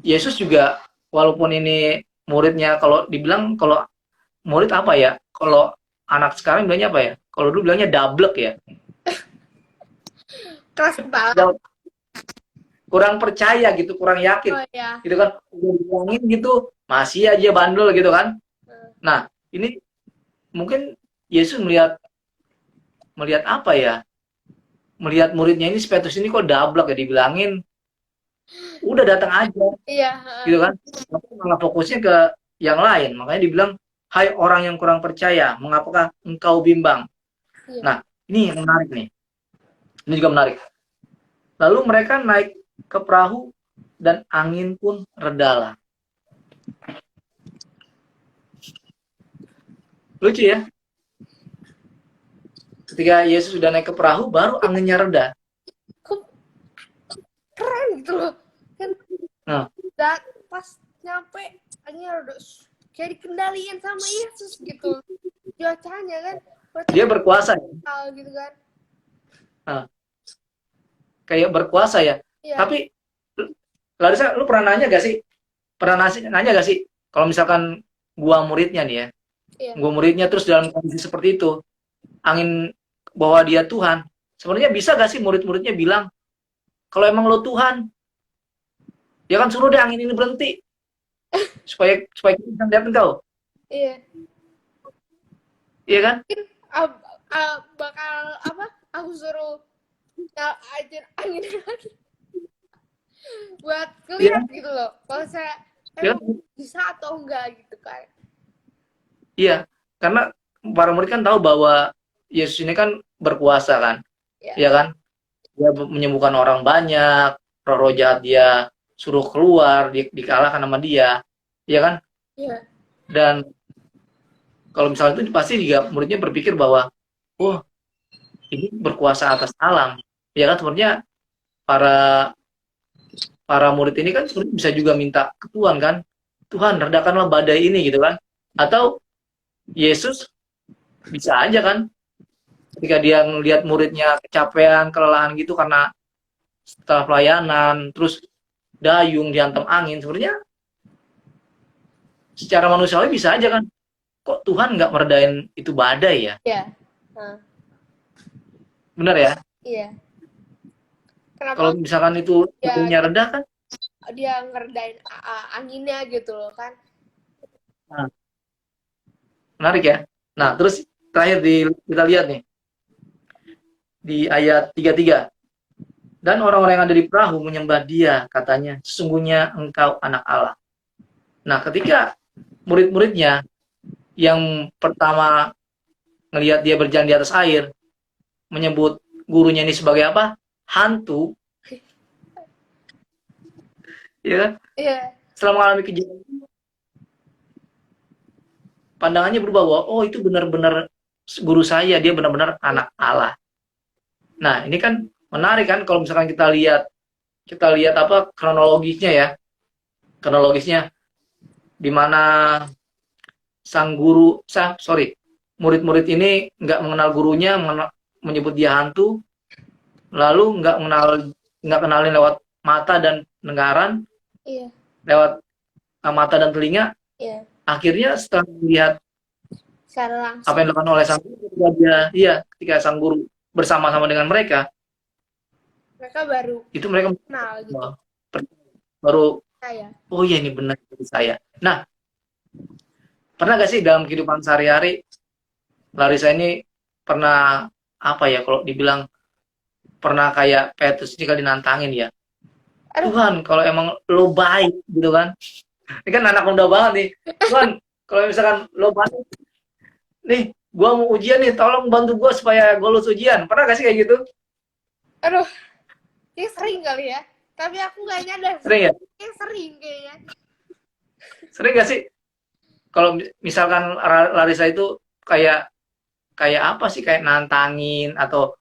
Yesus juga, walaupun ini muridnya, kalau dibilang, kalau murid apa ya? Kalau anak sekarang bilangnya apa ya? Kalau dulu bilangnya dablek ya. Keras kepala. Kurang percaya gitu, kurang yakin. Oh, iya. Gitu kan, udah dibilangin gitu, masih aja bandel gitu kan. Nah, ini mungkin Yesus melihat apa ya? Melihat muridnya ini, Petrus ini kok dablek ya, dibilangin udah datang aja. Iya. Gitu kan. Tapi malah fokusnya ke yang lain. Makanya dibilang, hai orang yang kurang percaya, mengapakah engkau bimbang? Iya. Nah, ini yang menarik nih. Ini juga menarik. Lalu mereka naik ke perahu dan angin pun redalah. Lucu ya? Ketika Yesus sudah naik ke perahu, baru anginnya reda. Keren gitu loh. Kan dan pas nyampe anginnya reda, kayak dikendaliin sama Yesus gitu. Cuacanya kan. Dia berkuasa ya? Gitu kan. Kayak berkuasa ya. Iya. Tapi Larissa, lu pernah nanya gak sih? Nanya gak sih? Kalau misalkan gua muridnya nih ya. Iya. Gua muridnya terus dalam kondisi seperti itu, angin bawa dia Tuhan. Sebenarnya bisa gak sih murid-muridnya bilang, kalau emang lo Tuhan, ya kan suruh deh angin ini berhenti. supaya kita bisa lihat engkau. Iya. Iya kan? Bakal apa? Aku suruh aja angin buat ngeliat gitu loh. Kalau saya bisa atau enggak gitu kan. Iya, karena para murid kan tahu bahwa Yesus ini kan berkuasa kan. Iya kan? Dia menyembuhkan orang banyak, roh jahat dia suruh keluar, dikalahkan sama dia. Iya kan? Iya. Dan kalau misalnya itu pasti juga muridnya berpikir bahwa, wah, ini berkuasa atas alam. Ya kan, sebenarnya para murid ini kan sebenarnya bisa juga minta ke Tuhan kan, Tuhan redakanlah badai ini gitu kan. Atau Yesus bisa aja kan, ketika dia melihat muridnya kecapean, kelelahan gitu karena setelah pelayanan, terus dayung dihantam angin, sebenarnya secara manusiawi bisa aja kan, kok Tuhan nggak meredain itu badai ya? Iya. Benar ya? Iya. Kenapa? Kalau misalkan itu badainya reda kan? Dia ngeredain anginnya gitu loh kan. Nah, menarik ya. Nah, terus terakhir kita lihat nih. Di ayat 33. Dan orang-orang yang ada di perahu menyembah dia, katanya, sesungguhnya engkau anak Allah. Nah, ketika murid-muridnya yang pertama ngelihat dia berjalan di atas air, menyebut gurunya ini sebagai apa? Hantu. Iya kan? Iya. Setelah mengalami kejadian, pandangannya berubah bahwa, oh itu benar-benar guru saya, dia benar-benar anak Allah. Nah, ini kan menarik kan kalau misalkan kita lihat apa kronologisnya ya. Kronologisnya di mana murid-murid ini nggak mengenal gurunya, menyebut dia hantu, lalu nggak kenalin lewat mata dan pendengaran, iya. Lewat mata dan telinga, iya. Akhirnya setelah melihat apa yang dilakukan oleh sang guru, ketika sang guru bersama-sama dengan mereka baru itu mereka kenal gitu. Baru saya. Oh iya, ini benar saya. Nah, pernah gak sih dalam kehidupan sehari-hari Larissa ini pernah apa ya, kalau dibilang pernah kayak Petrus ini kali nantangin ya, Tuhan kalau emang lo baik gitu kan, ini kan anak muda banget nih, Tuhan kalau misalkan lo baik nih, gua mau ujian nih, tolong bantu gua supaya gua lulus ujian. Pernah gak sih kayak gitu? Aduh, kayak sering kali ya, tapi aku nggak nyadar. Sering ya? Kayak sering kayaknya. Sering gak sih kalau misalkan Larissa itu kayak apa sih, kayak nantangin atau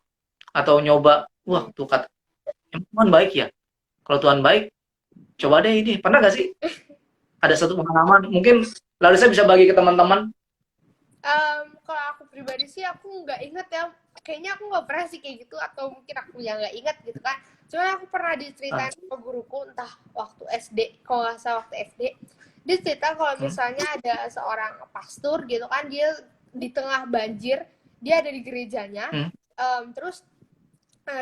atau nyoba, wah tuh kata Tuhan baik ya. Kalau Tuhan baik, coba deh ini. Pernah gak sih ada satu pengalaman? Mungkin Larissa bisa bagi ke teman-teman. Kalau aku pribadi sih aku nggak inget ya, kayaknya aku nggak pernah sih kayak gitu, atau mungkin aku yang nggak inget gitu kan. Cuman aku pernah diceritain sama guruku, entah waktu SD, kalau nggak salah waktu SD, dia cerita kalau misalnya ada seorang pastor gitu kan, dia di tengah banjir, dia ada di gerejanya, terus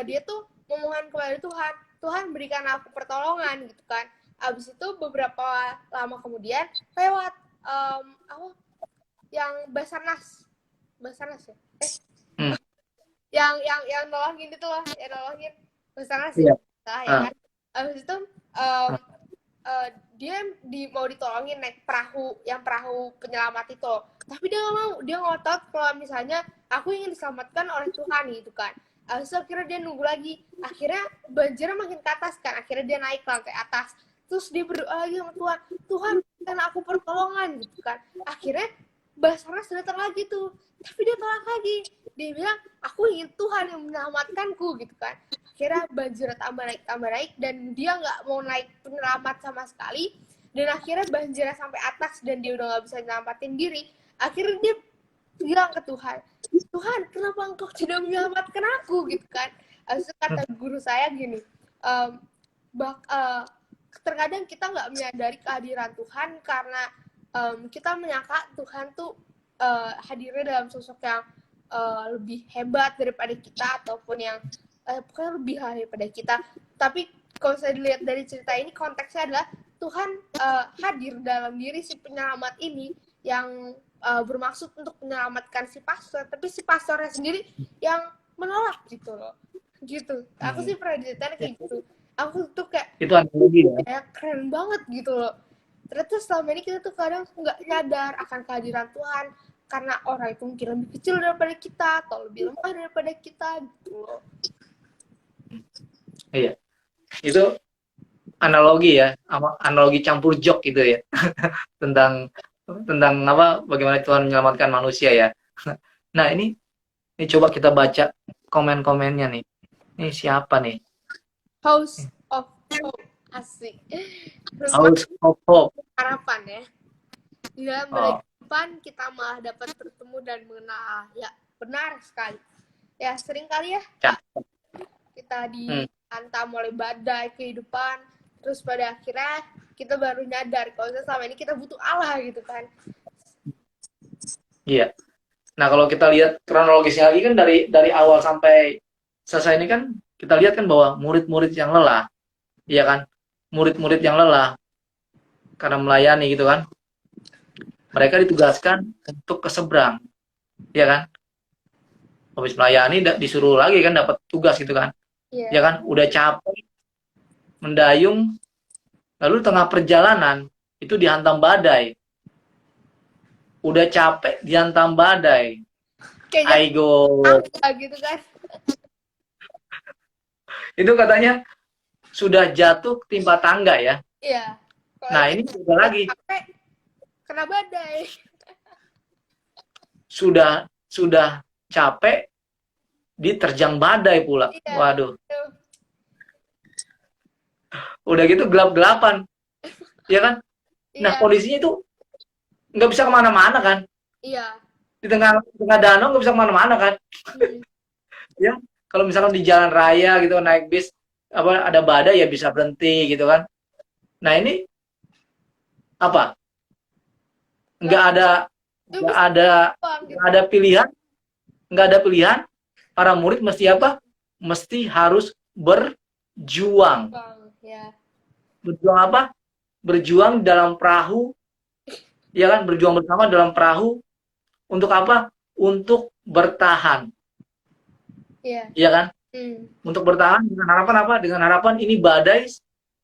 dia tuh memohon kepada Tuhan, Tuhan berikan aku pertolongan gitu kan. Abis itu beberapa lama kemudian lewat apa yang Basarnas ya, yang nolongin itu loh, yang nolongin Basarnas ya, ya kan. Abis itu dia mau ditolongin naik perahu, yang perahu penyelamat itu, tapi dia nggak mau, dia ngotot kalau misalnya aku ingin diselamatkan oleh Tuhan gitu kan. Abis itu akhirnya dia nunggu lagi, akhirnya banjirnya makin ke atas kan, akhirnya dia naik ke lantai atas, terus dia berdoa lagi sama Tuhan, Tuhan berikan aku pertolongan gitu kan. Akhirnya Basarnas datang lagi tuh, tapi dia tolak lagi, dia bilang aku ingin Tuhan yang menyelamatkanku gitu kan. Akhirnya banjir tambah naik, dan dia nggak mau naik penyelamat sama sekali, dan akhirnya banjirnya sampai atas dan dia udah nggak bisa nyelamatin diri. Akhirnya dia bilang ke Tuhan, Tuhan kenapa engkau tidak menyelamatkan aku gitu kan. Habis itu kata guru saya gini, terkadang kita nggak menyadari kehadiran Tuhan karena kita menyangka Tuhan tuh hadirnya dalam sosok yang lebih hebat daripada kita, ataupun yang pokoknya lebih daripada kita. Tapi kalau saya dilihat dari cerita ini, konteksnya adalah Tuhan hadir dalam diri si penyelamat ini yang bermaksud untuk menyelamatkan si pastor, tapi si pastornya sendiri yang menolak gitu loh. Gitu. Aku sih pernah diceritain kayak gitu. Aku tuh kayak itu analogi ya, keren banget gitu loh. Ternyata selama ini kita tuh kadang nggak nyadar akan kehadiran Tuhan karena orang itu mungkin lebih kecil daripada kita atau lebih lemah daripada kita gitu loh. Iya, itu analogi ya, analogi campur jok gitu ya. tentang apa, bagaimana Tuhan menyelamatkan manusia ya. Nah ini coba kita baca komen-komennya nih. Ini siapa nih? House of Hope, asik. House of Hope. Harapan ya. Di dalam kehidupan kita malah dapat bertemu dan mengenal. Ya, benar sekali. Ya, sering kali ya kita dihantam oleh badai kehidupan, terus pada akhirnya kita baru nyadar kalau selama ini kita butuh Allah gitu kan. Iya. Nah kalau kita lihat kronologisnya lagi kan, dari awal sampai selesai ini kan kita lihat kan bahwa murid-murid yang lelah, iya kan, murid-murid yang lelah karena melayani gitu kan, mereka ditugaskan untuk ke seberang, iya kan, habis melayani disuruh lagi kan dapat tugas gitu kan, ya kan, udah capek mendayung, lalu tengah perjalanan itu dihantam badai, udah capek dihantam badai, aigo gitu kan. Itu katanya sudah jatuh timpa tangga ya. Iya. Nah ini juga lagi. Kena badai. Sudah capek diterjang badai pula. Iya. Waduh. Udah gitu gelap-gelapan. Ya kan? Nah kondisinya itu nggak bisa kemana-mana kan. Iya. Di tengah danau nggak bisa kemana-mana kan. Ya. Kalau misalkan di jalan raya gitu naik bis, apa ada badai ya bisa berhenti gitu kan. Nah ini apa? Nggak ada pilihan. Para murid mesti apa? Mesti harus berjuang. Berjuang apa? Berjuang dalam perahu, ya kan? Berjuang bersama dalam perahu untuk apa? Untuk bertahan. Iya kan? Untuk bertahan dengan harapan apa? Dengan harapan ini badai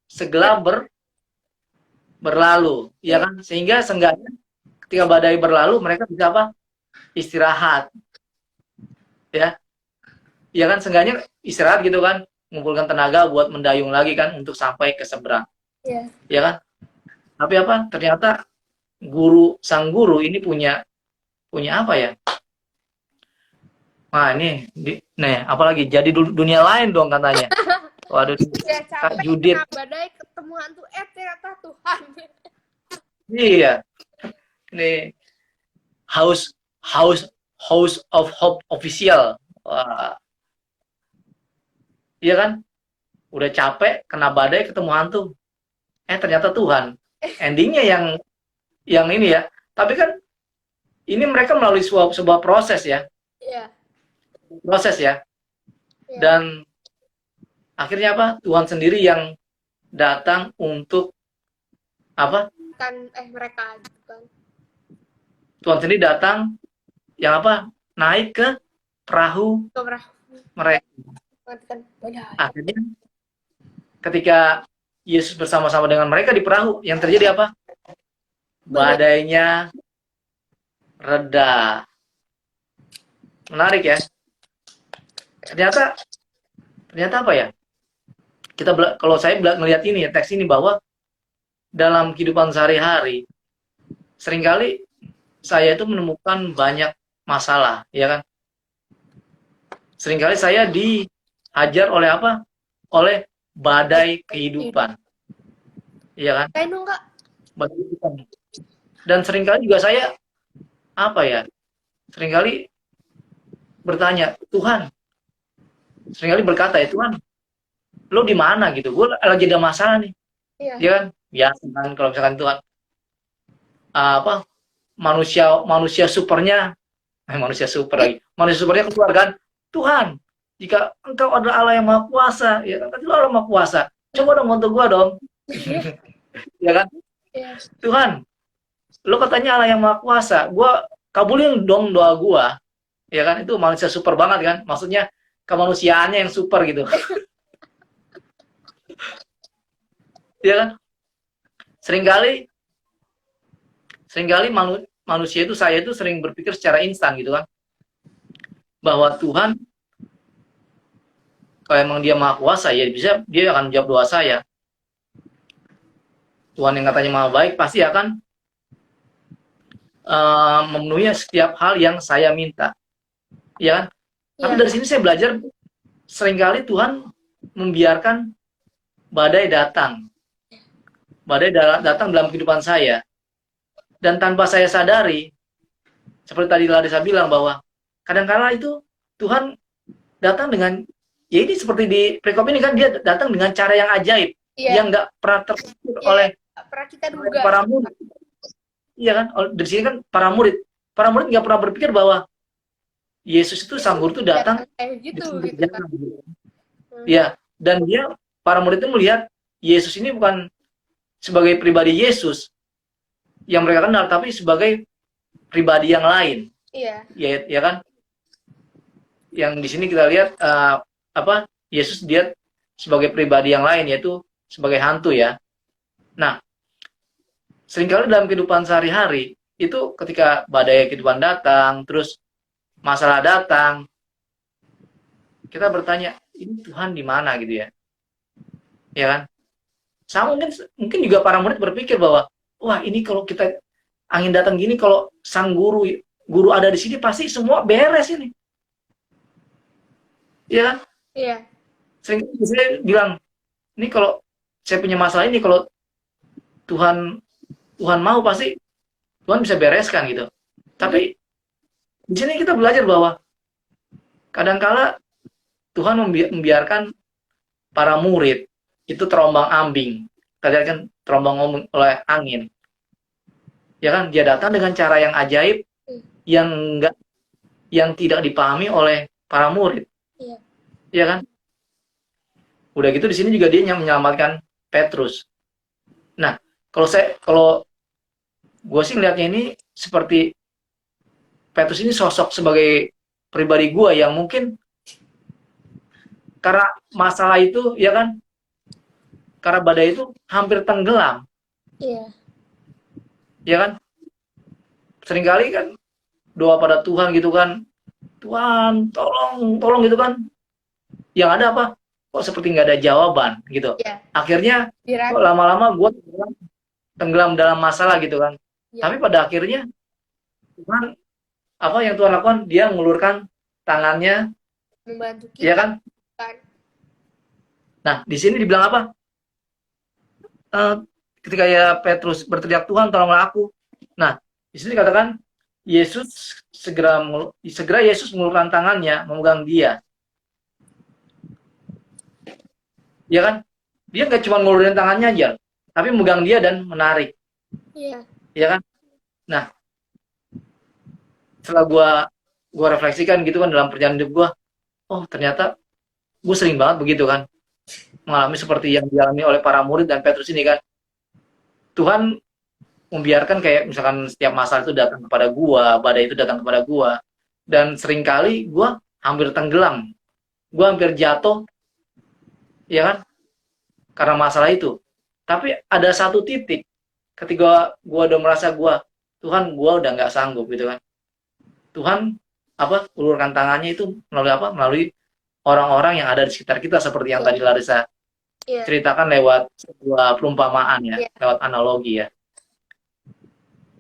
segera berlalu, ya kan? Sehingga seenggaknya ketika badai berlalu mereka bisa apa? Istirahat. Ya. Ya kan, seenggaknya istirahat gitu kan, mengumpulkan tenaga buat mendayung lagi kan untuk sampai ke seberang. Ya kan? Tapi apa? Ternyata sang guru ini punya apa ya? Nah ini, nih apalagi jadi dunia lain dong katanya. Waduh, ya, Kak capek Judit. kena badai ketemu hantu, ternyata Tuhan. Iya, nih House House House of Hope official. Wah, iya kan? Udah capek kena badai ketemu hantu. Ternyata Tuhan. Endingnya yang ini ya. Tapi kan ini mereka melalui sebuah proses ya. Iya. Proses ya. Iya. Dan akhirnya apa? Tuhan sendiri yang datang untuk apa? Kan mereka gitu kan. Tuhan sendiri datang yang apa? Naik ke perahu mereka. Kan Akhirnya ketika Yesus bersama-sama dengan mereka di perahu, yang terjadi apa? Badainya reda. Menarik ya. Ternyata apa ya? Kalau saya melihat ini ya, teks ini, bahwa dalam kehidupan sehari-hari seringkali saya itu menemukan banyak masalah, ya kan? Seringkali saya dihajar oleh apa? Oleh badai kehidupan. Iya kan? Badai kehidupan. Dan seringkali juga saya apa ya? Seringkali bertanya, Tuhan. Seringkali berkata, ya Tuhan, lo di mana gitu? Gue lagi ada masalah nih. Iya. Ya kan? Biasa kan kalau misalkan Tuhan apa? Manusia supernya manusia supernya keluar kan, Tuhan, jika engkau adalah Allah yang maha kuasa, ya kan, lo Allah maha kuasa, coba dong bantu gua dong. Ya kan, Tuhan, lo katanya Allah yang maha kuasa, gua kabulin dong doa gua. Ya kan, itu manusia super banget kan, maksudnya kemanusiaannya yang super gitu. Ya kan, seringkali manusia itu, saya itu sering berpikir secara instan gitu kan, bahwa Tuhan kalau emang dia maha kuasa, ya dia akan menjawab doa saya. Tuhan yang katanya maha baik pasti akan memenuhi setiap hal yang saya minta, ya kan? Tapi dari sini saya belajar, seringkali Tuhan membiarkan badai datang dalam kehidupan saya, dan tanpa saya sadari, seperti tadi Larissa bilang, bahwa kadang-kala itu Tuhan datang dengan, ya ini seperti di perikop ini kan, dia datang dengan cara yang ajaib, yang nggak pernah terpikir oleh para murid. Iya kan, dari sini kan para murid nggak pernah berpikir bahwa Yesus itu sang guru itu datang gitu kan. Ya, dan para murid itu melihat Yesus ini bukan sebagai pribadi Yesus yang mereka kenal, tapi sebagai pribadi yang lain. Iya. Ya kan? Yang di sini kita lihat Yesus dia sebagai pribadi yang lain, yaitu sebagai hantu ya. Nah, seringkali dalam kehidupan sehari-hari itu ketika badai kehidupan datang, terus masalah datang, kita bertanya, ini Tuhan di mana gitu ya? Ya kan? Sama mungkin juga para murid berpikir bahwa, wah ini kalau kita angin datang gini, kalau sang guru ada di sini pasti semua beres ini. Iya kan? Iya. Sering saya bilang, ini kalau saya punya masalah ini, kalau Tuhan mau, pasti Tuhan bisa bereskan gitu. Tapi di sini kita belajar bahwa kadangkala Tuhan membiarkan para murid itu terombang-ambing, kalian kan terombang-ambing oleh angin. Ya kan, dia datang dengan cara yang ajaib, yang tidak dipahami oleh para murid. Iya. Ya kan? Udah gitu di sini juga dia yang menyelamatkan Petrus. Nah, kalau gue sih ngeliatnya ini seperti Petrus ini sosok sebagai pribadi gue yang mungkin karena masalah itu, ya kan, karena badai itu hampir tenggelam. Iya. Ya kan? Seringkali kan doa pada Tuhan gitu kan, Tuhan tolong gitu kan. Yang ada apa? Kok seperti nggak ada jawaban gitu. Yeah. Akhirnya kok lama-lama gue tenggelam dalam masalah gitu kan. Yeah. Tapi pada akhirnya Tuhan, apa yang Tuhan lakukan? Dia mengulurkan tangannya membantu kita, ya kan? Nah, di sini dibilang apa? Ketika ya Petrus berteriak, Tuhan tolonglah aku. Nah, di sini dikatakan Yesus segera Yesus mengulurkan tangannya memegang dia. Ya kan? Dia nggak cuma ngulurin tangannya aja, tapi memegang dia dan menarik. Iya. Ya kan? Nah, setelah gua refleksikan gitu kan dalam perjalanan hidup gua, oh ternyata gue sering banget begitu kan, mengalami seperti yang dialami oleh para murid dan Petrus ini kan. Tuhan membiarkan kayak misalkan setiap masalah itu datang kepada gua, badai itu datang kepada gua, dan seringkali gua hampir tenggelam, gua hampir jatuh, ya kan, karena masalah itu. Tapi ada satu titik ketika gua udah merasa Tuhan, gua udah nggak sanggup gitu kan. Tuhan ulurkan tangannya itu melalui apa? Melalui orang-orang yang ada di sekitar kita seperti yang tadi Larissa ceritakan lewat sebuah perumpamaan ya, lewat analogi ya.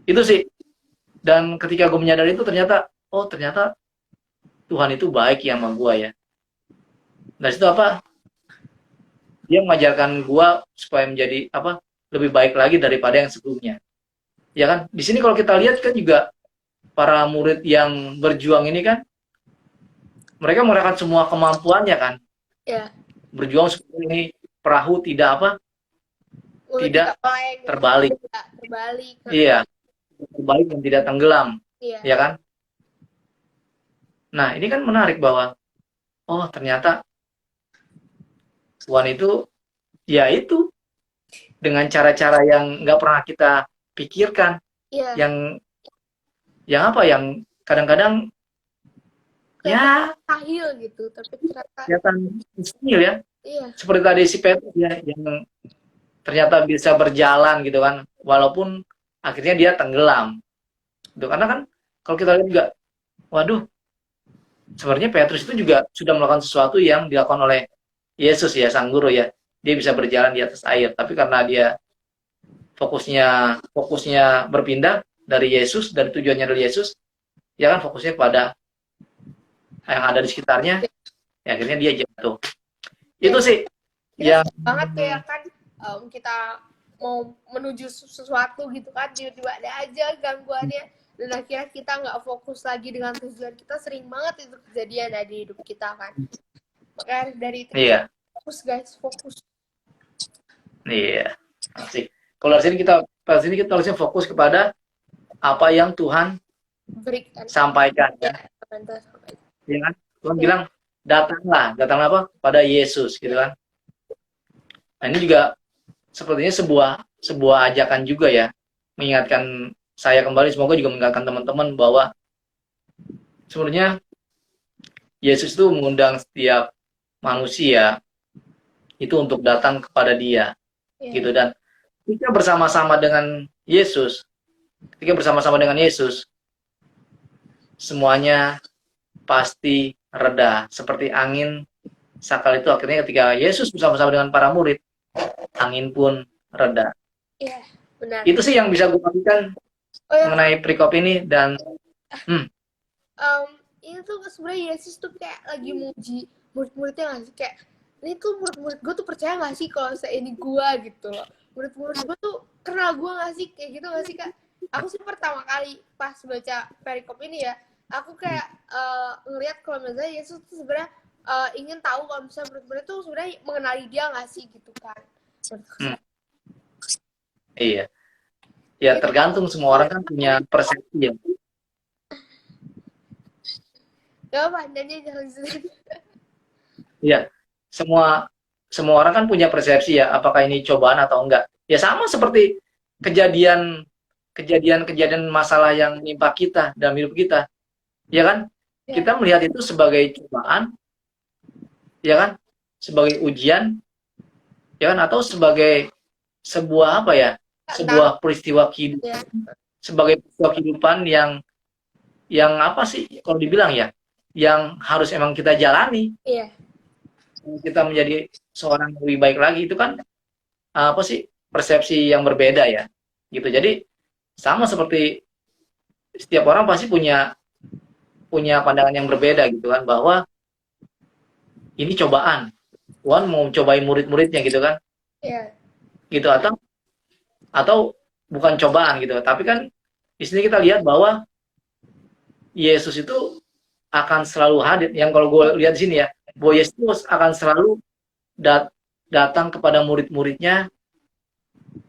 Itu sih. Dan ketika gue menyadari itu ternyata Tuhan itu baik ya sama gue ya. Dari situ dia mengajarkan gue supaya menjadi lebih baik lagi daripada yang sebelumnya. Ya kan? Di sini kalau kita lihat kan juga para murid yang berjuang ini kan, mereka mengerahkan semua kemampuannya kan. Iya. Berjuang seperti ini, perahu tidak terbalik. Iya. Terbalik dan tidak tenggelam. Iya. Ya kan? Nah, ini kan menarik bahwa ternyata Tuhan itu ya itu dengan cara-cara yang nggak pernah kita pikirkan. Iya. Yang kadang-kadang ya mustahil gitu, tapi ternyata kelihatan mustahil ya. Iya. Seperti tadi si Petrus ya, yang ternyata bisa berjalan gitu kan, walaupun akhirnya dia tenggelam. Gitu. Karena kan kalau kita lihat juga, waduh, sebenarnya Petrus itu juga sudah melakukan sesuatu yang dilakukan oleh Yesus ya, sang guru ya. Dia bisa berjalan di atas air, tapi karena dia fokusnya berpindah dari Yesus, dari tujuannya dari Yesus, ya kan fokusnya pada yang ada di sekitarnya, ya akhirnya dia jatuh. Itu sih ya banget ya kan, kita mau menuju sesuatu gitu kan, tiba-tiba ada aja gangguannya, dan akhirnya kita nggak fokus lagi dengan tujuan kita. Sering banget itu kejadian di hidup kita kan. Makanya dari itu fokus guys, fokus. Iya, sih. Kalau dari sini kita harusnya fokus kepada apa yang Tuhan berikan, sampaikan. Ya kan? Tuhan bilang datanglah apa? Pada Yesus gitu kan. Nah, ini juga sepertinya sebuah ajakan juga ya, mengingatkan saya kembali, semoga juga mengingatkan teman-teman bahwa sebenarnya Yesus itu mengundang setiap manusia itu untuk datang kepada Dia. Gitu. Dan ketika bersama-sama dengan Yesus, semuanya pasti reda. Seperti angin sakal itu, akhirnya ketika Yesus bersama-sama dengan para murid, angin pun reda. Iya, benar. Itu sih yang bisa gue bagikan mengenai perikop ini. Dan ini tuh sebenarnya Yesus tuh kayak lagi muji murid-muridnya nggak sih, kayak ini tuh murid-murid gue tuh percaya nggak sih kalau saya ini gue gitu loh, murid-murid gue tuh kenal gue nggak sih, kayak gitu nggak sih Kak? Aku sih pertama kali pas baca perikop ini ya, aku kayak ngelihat kalau misalnya Yesus tuh sebenarnya ingin tahu kalau misalnya murid-murid tuh sebenarnya mengenali dia nggak sih gitu kan. Iya ya, tergantung, semua orang kan punya persepsi ya. Gak apa, dan dia jangan Iya, semua orang kan punya persepsi ya, apakah ini cobaan atau enggak. Ya sama seperti kejadian masalah yang menimpa kita dalam hidup kita. Ya kan? Ya. Kita melihat itu sebagai cobaan, ya kan? Sebagai ujian, ya kan? Atau sebagai sebuah sebuah peristiwa kehidupan. Ya. Sebagai peristiwa kehidupan yang apa sih kalau dibilang ya, yang harus emang kita jalani. Iya. Kita menjadi seorang yang lebih baik lagi, itu kan persepsi yang berbeda ya, gitu. Jadi sama seperti setiap orang pasti punya punya pandangan yang berbeda gitu kan, bahwa ini cobaan. Tuhan mau cobain murid-muridnya gitu kan. Iya. Gitu, atau bukan cobaan gitu. Tapi kan di sini kita lihat bahwa Yesus itu akan selalu hadir. Yang kalau gue lihat di sini ya, bahwa Yesus akan selalu datang kepada murid-muridnya,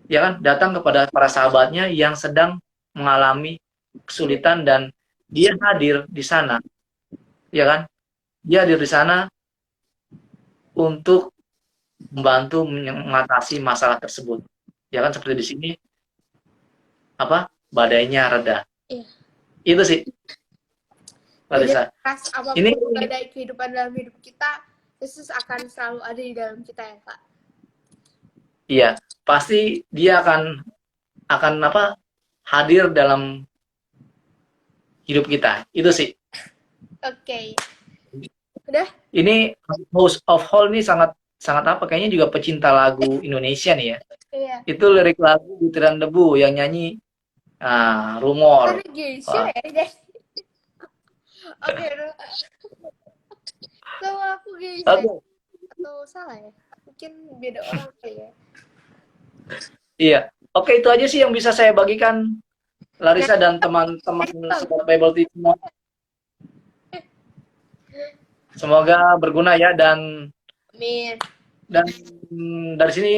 ya kan, datang kepada para sahabatnya yang sedang mengalami kesulitan, dan dia hadir di sana, ya kan, dia hadir di sana untuk membantu mengatasi masalah tersebut, ya kan, seperti di sini apa, badainya reda. Iya. Itu sih, Jadi Larissa. apapun Ini badai kehidupan dalam hidup kita, Yesus akan selalu ada di dalam kita ya Kak. iya, pasti dia akan apa, hadir dalam hidup kita. Itu sih. Oke. Udah? Ini House of Hall ini sangat apa, kayaknya juga pecinta lagu Indonesia nih ya. Iya. Itu lirik lagu Butiran Debu yang nyanyi Rumor. Geisha ya guys. Oke, sama aku Geisha. Atau salah ya? Mungkin beda orang kali ya. Iya. Oke, itu aja sih yang bisa saya bagikan, Larissa dan teman-teman Sobat Bible TV semua. Semoga berguna ya, dan amin. Dan dari sini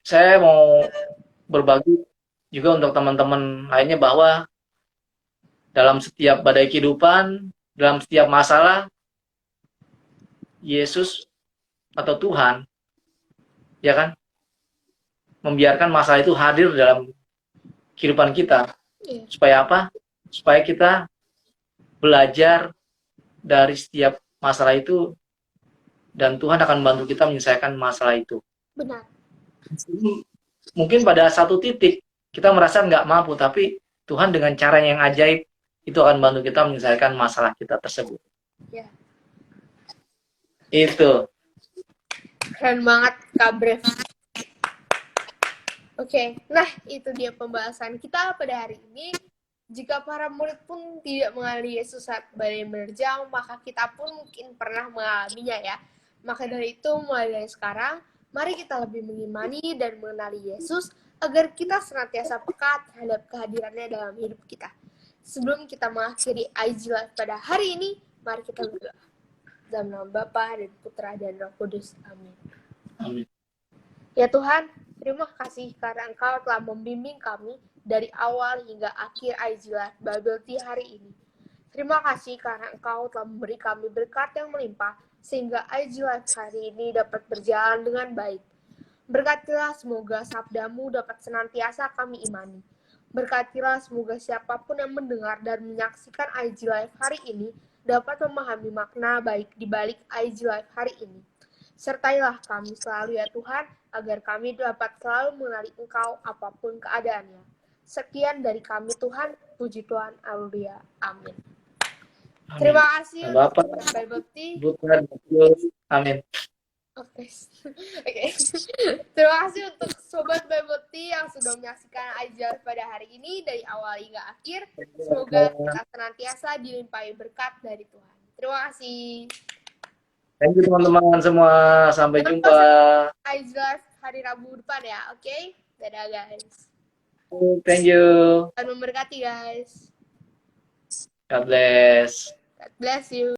saya mau berbagi juga untuk teman-teman lainnya bahwa dalam setiap badai kehidupan, dalam setiap masalah, Yesus atau Tuhan, ya kan, membiarkan masalah itu hadir dalam kehidupan kita. Supaya apa? Supaya kita belajar dari setiap masalah itu, dan Tuhan akan membantu kita menyelesaikan masalah itu. Benar. Mungkin pada satu titik kita merasa nggak mampu, tapi Tuhan dengan cara yang ajaib itu akan membantu kita menyelesaikan masalah kita tersebut. Ya. Itu. Keren banget Kak Brev. Oke, nah itu dia pembahasan kita pada hari ini. Jika para murid pun tidak mengalami Yesus saat badai menerjang, maka kita pun mungkin pernah mengalaminya ya. Maka dari itu, mulai dari sekarang, mari kita lebih mengimani dan mengenali Yesus agar kita senantiasa peka terhadap kehadirannya dalam hidup kita. Sebelum kita mengakhiri IG Live pada hari ini, mari kita berdoa. Dalam nama Bapa dan Putra dan Roh Kudus. Amin. Amin. Ya Tuhan, terima kasih karena Engkau telah membimbing kami dari awal hingga akhir IG Live Bible Tea hari ini. Terima kasih karena Engkau telah memberi kami berkat yang melimpah sehingga IG Live hari ini dapat berjalan dengan baik. Berkatilah semoga sabdamu dapat senantiasa kami imani. Berkatilah semoga siapapun yang mendengar dan menyaksikan IG Live hari ini dapat memahami makna baik di balik IG Live hari ini. Sertailah kami selalu ya Tuhan, agar kami dapat selalu mengenali Engkau apapun keadaannya. Sekian dari kami Tuhan, puji Tuhan, haleluya, amin. Terima kasih Bapak, untuk Bible Tea. Amin. Oke. Terima kasih untuk Sobat Bible Tea yang sudah menyaksikan ajar pada hari ini dari awal hingga akhir. Semoga kita senantiasa dilimpahi berkat dari Tuhan. Terima kasih. Thank you teman-teman semua. Sampai jumpa. Ajar hari Rabu depan ya, oke? Dadah guys. Thank you. Dan memberkati guys. God bless. God bless you.